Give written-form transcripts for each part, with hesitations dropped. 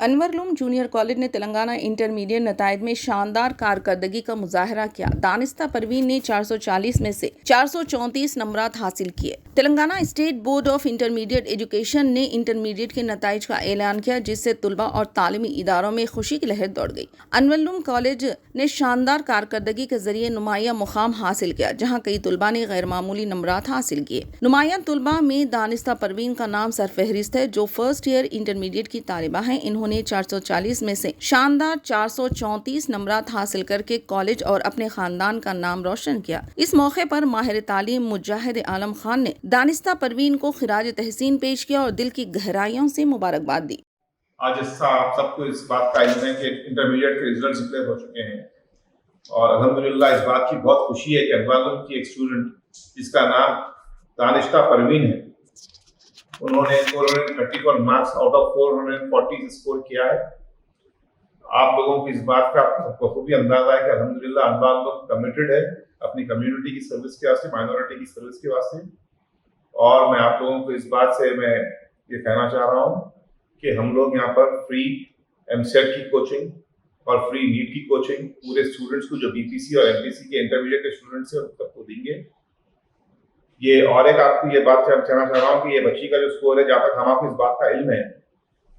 अनवरलूम junior college ने Telangana intermediate नताइज में शानदार कारकर्दगी का मुजाहरा किया। दानिस्ता परवीन ने 440 में से 434 नंबरात हासिल किए। Telangana state board of intermediate education ने इंटरमीडिएट के नताइज का ऐलान किया, जिससे तुलबा और तालीमी इदारों में खुशी की लहर दौड़ गई। अनवरलूम कॉलेज ने शानदार कारकर्दगी के जरिए नुमाया मुकाम हासिल किया, जहाँ कई तुलबा ने गैर मामूली नंबरात हासिल किए। नुमाया तुलबा में दानिस्ता परवीन का नाम सरफहरिस्त है, जो फर्स्ट ईयर इंटरमीडिएट की तालिबा है। इन्होंने 440 में से शानदार 434 नंबरात हासिल करके कॉलेज और अपने खानदान का नाम रोशन किया। इस मौके पर माहिर तालीम मुजाहिद आलम खान ने दानिस्ता परवीन को खिराज तहसीन पेश किया और दिल की गहराइयों से मुबारकबाद दी। आज आप सबको इस बात का इल्म है कि इंटरमीडिएट के रिजल्ट डिक्लेयर हो चुके हैं और अल्हम्दुलिल्लाह इस बात की बहुत खुशी है कि अनवरलूम की एक स्टूडेंट जिसका नाम दानिस्ता परवीन है, उन्होंने 434 मार्क्स आउट ऑफ 440 स्कोर किया है। आप लोगों को इस बात का बखूबी अंदाजा है कि अल्हम्दुलिल्लाह अनवरलूम कमिटेड है अपनी कम्युनिटी की सर्विस के वास्ते, माइनॉरिटी की सर्विस के वास्ते। और मैं आप लोगों को इस बात से मैं ये कहना चाह रहा हूँ कि हम लोग यहाँ पर फ्री एमसेट की कोचिंग और फ्री नीट की कोचिंग पूरे स्टूडेंट्स को जो बीपीसी और एमपीसी के इंटरमीडिएट के स्टूडेंट्स हैं उन सबको देंगे। ये और एक आपको ये बात कहना चाह रहा हूँ कि ये बच्ची का जो स्कोर है, जहाँ तक हम आपको इस बात का इल्म है,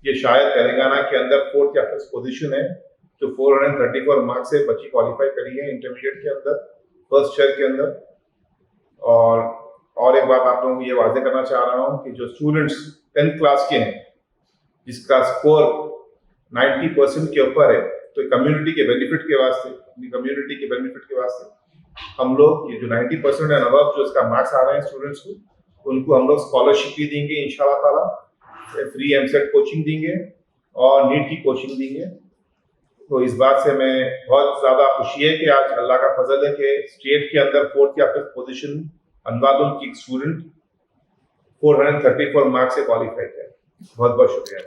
ये शायद तेलंगाना के अंदर 4th या 5th पोजीशन है, जो 434 मार्क्स से बच्ची क्वालिफाई करी है इंटरमीडिएट के अंदर फर्स्ट ईयर के अंदर। और एक बात आप लोगों को ये वादे करना चाह रहा हूँ कि जो स्टूडेंट्स 10th क्लास के हैं जिसका स्कोर 90% के ऊपर है, तो कम्युनिटी के बेनिफिट के वास्ते, अपनी कम्युनिटी के बेनिफिट के वास्ते हम लोग ये जो 90% एंड अबव जो इसका मार्क्स आ रहे हैं स्टूडेंट्स को, उनको हम लोग स्कॉलरशिप भी देंगे इंशाल्लाह ताला, फ्री एमसेट कोचिंग देंगे और नीट की कोचिंग देंगे। तो इस बात से मैं बहुत ज़्यादा खुशी है कि आज अल्लाह का फजल है कि स्टेट के अंदर 4th या 5th पोजीशन अनवरलूम की स्टूडेंट 434 मार्क्स से क्वालिफाई किया। बहुत बहुत शुक्रिया।